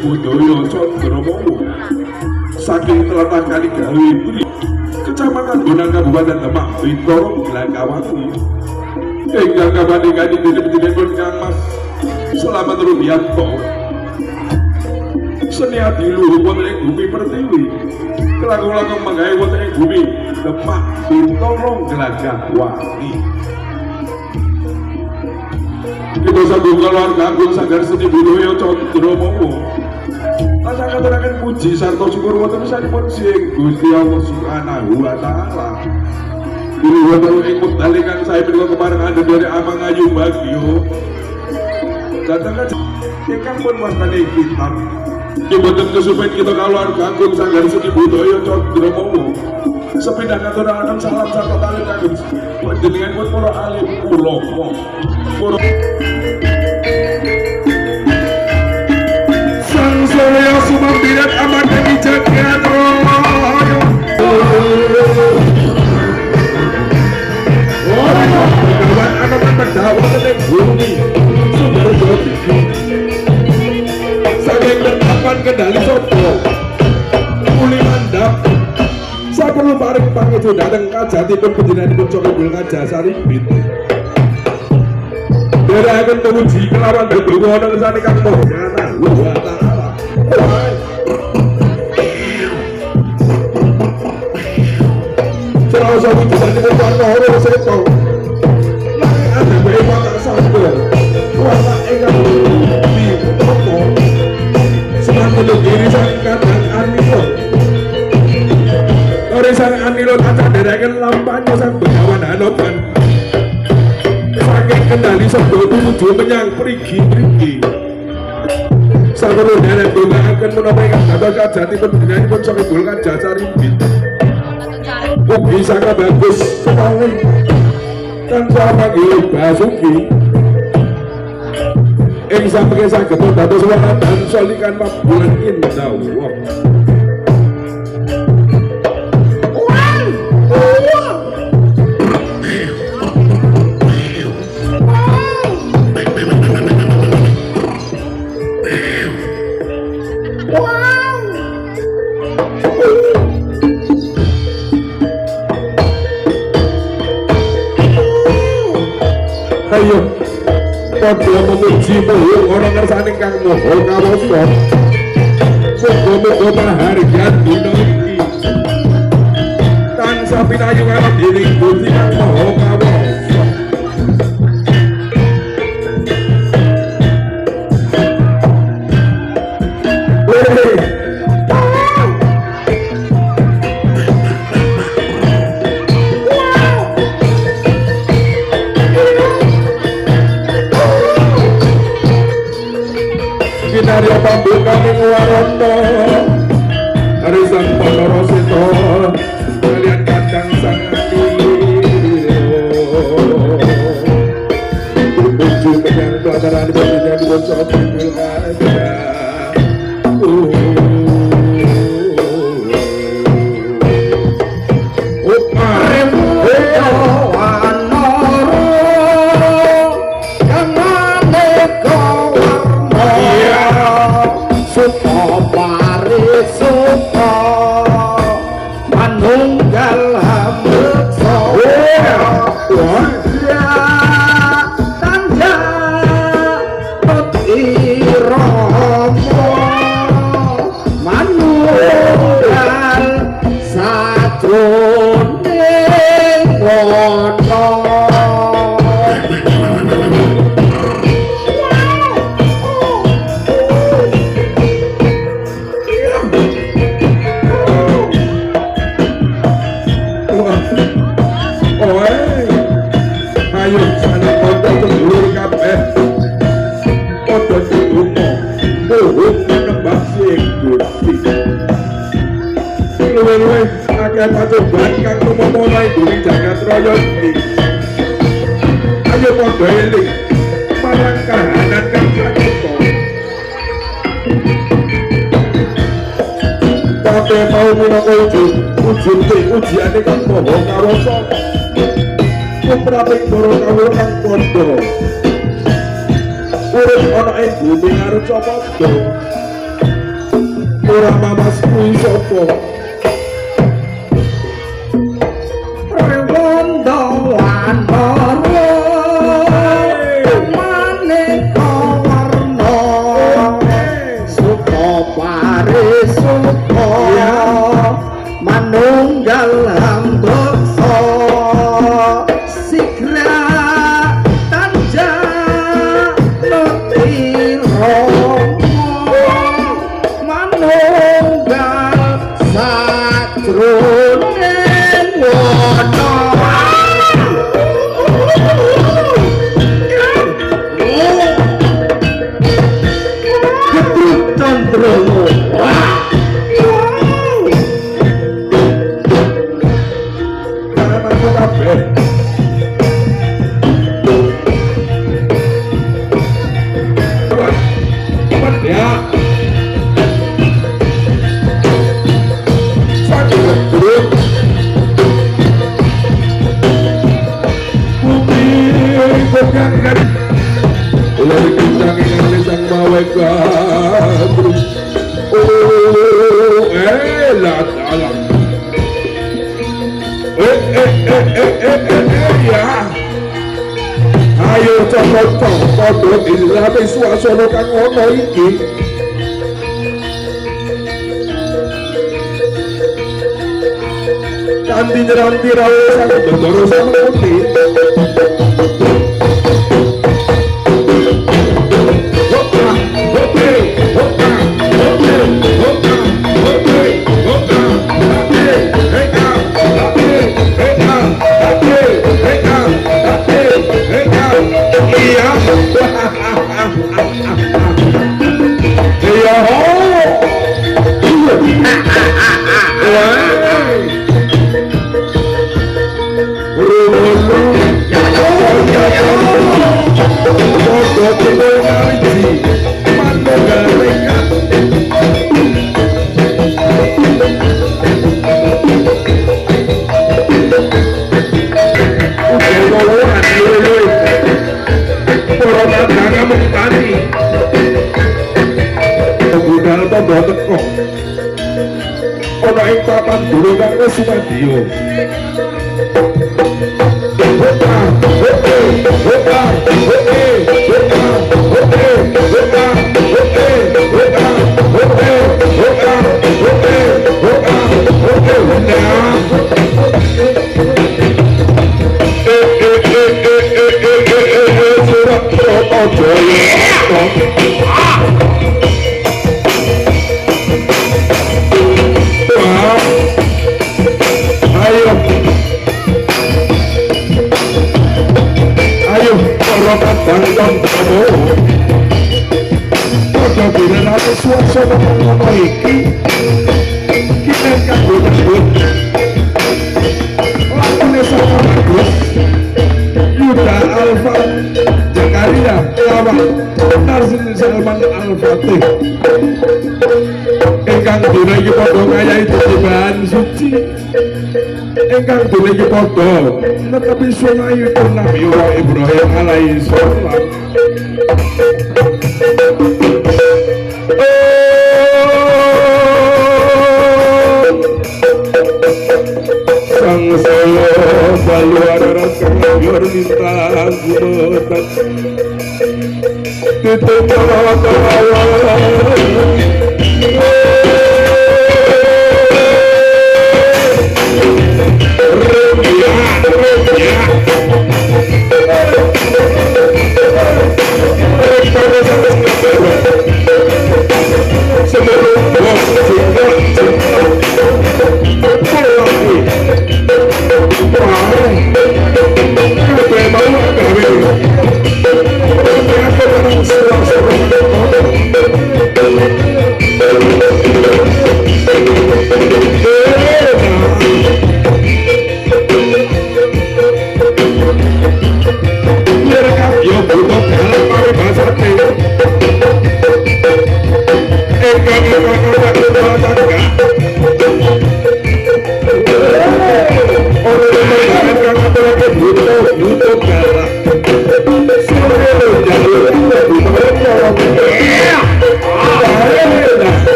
Budaya Condromowo saking tlatah Kaligawe Kecamatan Bonang Kabupaten Demak Bintoro Blangkawati ingkang kabandingani dinipun Kang Mas Slamet Rudianto seni adiluhur wonten ing bumi Pertiwi kelakon-lakon manggawe wonten ing bumi Demak Bintoro Blangkawati. Kita sambung keluarga Agung Sanggar Seni Budaya Condromowo Asa ngaturaken puji sarta syukur wonten sanipun sing Gusti Allah Subhanahu wa taala. Diri wonten ing wekdal ingkang sae menika keparengan dari Amang Ayu Bagyo. Datang ingkang pun wastane kitab. Boten kesupen kita keluarga Agung Sanggar Seni Budaya Condromowo. Sepindah ngaturaken salam sarta tali kagem panjenenganipun para alim ulama. Sang Surya Sumambirat amat demi jagat raya. Kawan anoman berdawa ke bumi sumber jati. Saking terdapat kendali sopo muli mandap. Saperlu paring pangestu dateng kajatipun panjenenganipun Cokebul Ngajasaripit. Dherekaken penguji kelawan bebawa wonten saking Maha wa taala. Serasa wujudan dipun warna seto. Nanging ada bae watak sambel. Warna ingkang ditopo. Semanten diri saking kadang anilon. Ora saking anilon kaca dherekaken lampahnya sang Begawan Hanoban. Saking kendali sabda tumuju menyang prigi-prigi. Saperlu derek ndongaaken menapa ingkang dados kajatipun panjenenganipun Cokebul Ngajasaripit. Ugi saka bagus sekali tansah panggih Basuki ing sampenging saged dados wonten solikan pabulan indah. Ayo, padha memuji muhung ana ngersane Kang Maha Kawasa. Muga-muga pahargyan dina iki tansah pinayu awak dening Gusti Kang Maha Kawasa. Kinarya pambukaning warono arisan Pandoro Seta kalian kadang sang menuju menyang pelataran panjenengan bocah Cokebul pacobaan kang tumama during jagat raya iki. Ayo padha eling marang kahanan kang sakita. Pate mau minangka ujiane kang Maha Kawasa. Kumraping para kawula kang padha urip ana ing bumi Arcapada. ora mamas kuwi sapa Rewondo Wanara maneka warna suka parisuka manunggal hambaksa sigra tanja letira manunggal sajroning wana Ketut Candrono Ayo cocok-cocok dilame suasana kang ana iki. Kanthi nyeranti rawuh sang Bathara Samukti. Ana ing papan guru kang wis sumadya. Suasana ngono iki kita kanggo nyebut lakone sapa bagus Yuda Alfa Zakaria lawan Narsin Salman Al-Fatih ingkang dina iki padha ngayahi bahan suci ingkang dina iki padha netepi sunahipun Nabi Ibrahim alaihi salam. Sang saya baluar rasa biar minta gunotan tutup mata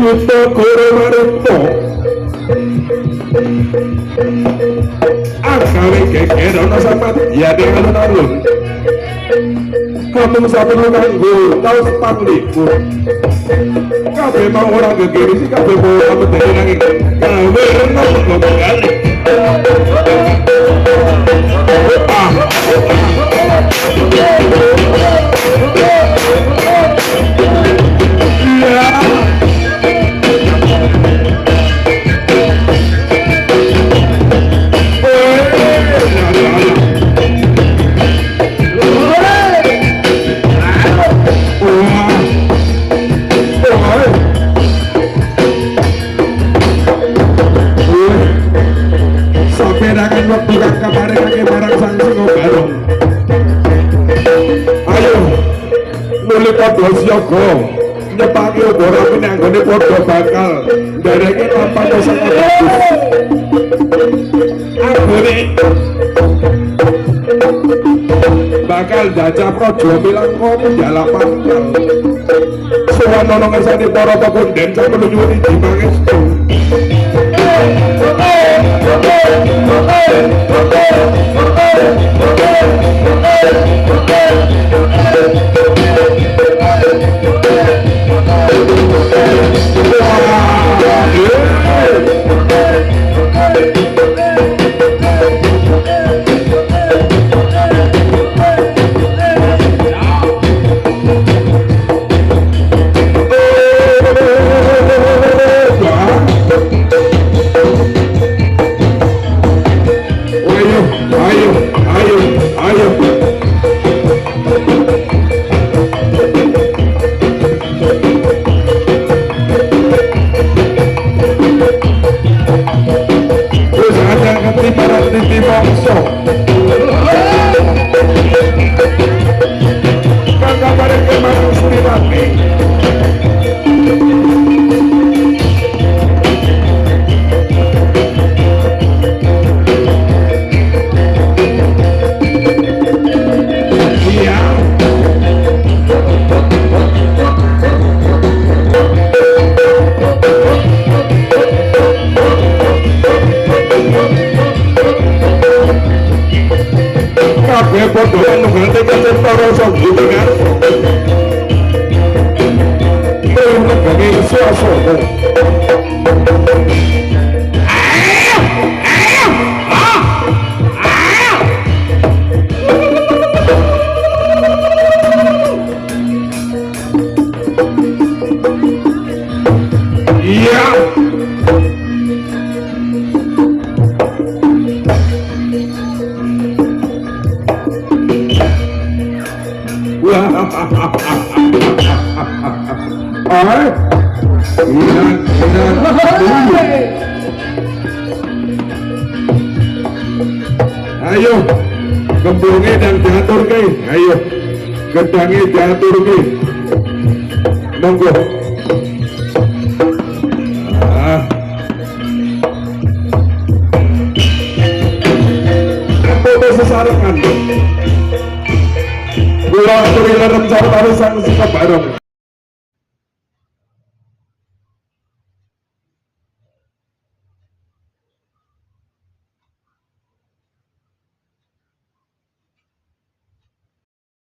Kita koro-koro Angkawe geger ana sampat ya dengan alun-alun. Kamu satu nganggo taus pangliku. Kabeh mau ora gegeri sih kabeh mau kamu dene nanging. Gawe ono kok kali. Bukan kabar kaki barang sang singo barong. Ayo, mulai podo siaga, nyepaki obor api nanggone podo bakal dereke tanpa dosa bagus. Akhirnya bakal jajah projo bilang kopi jalak pangkal. Semua nolong esani poro tokunden sampai menuju di Pangestu. Ayo, kembungnya dan diatur ke, ayo, gedangnya diatur ke, monggo. Foto sesarengan. Gula aturi lerem sarta sang sika bareng.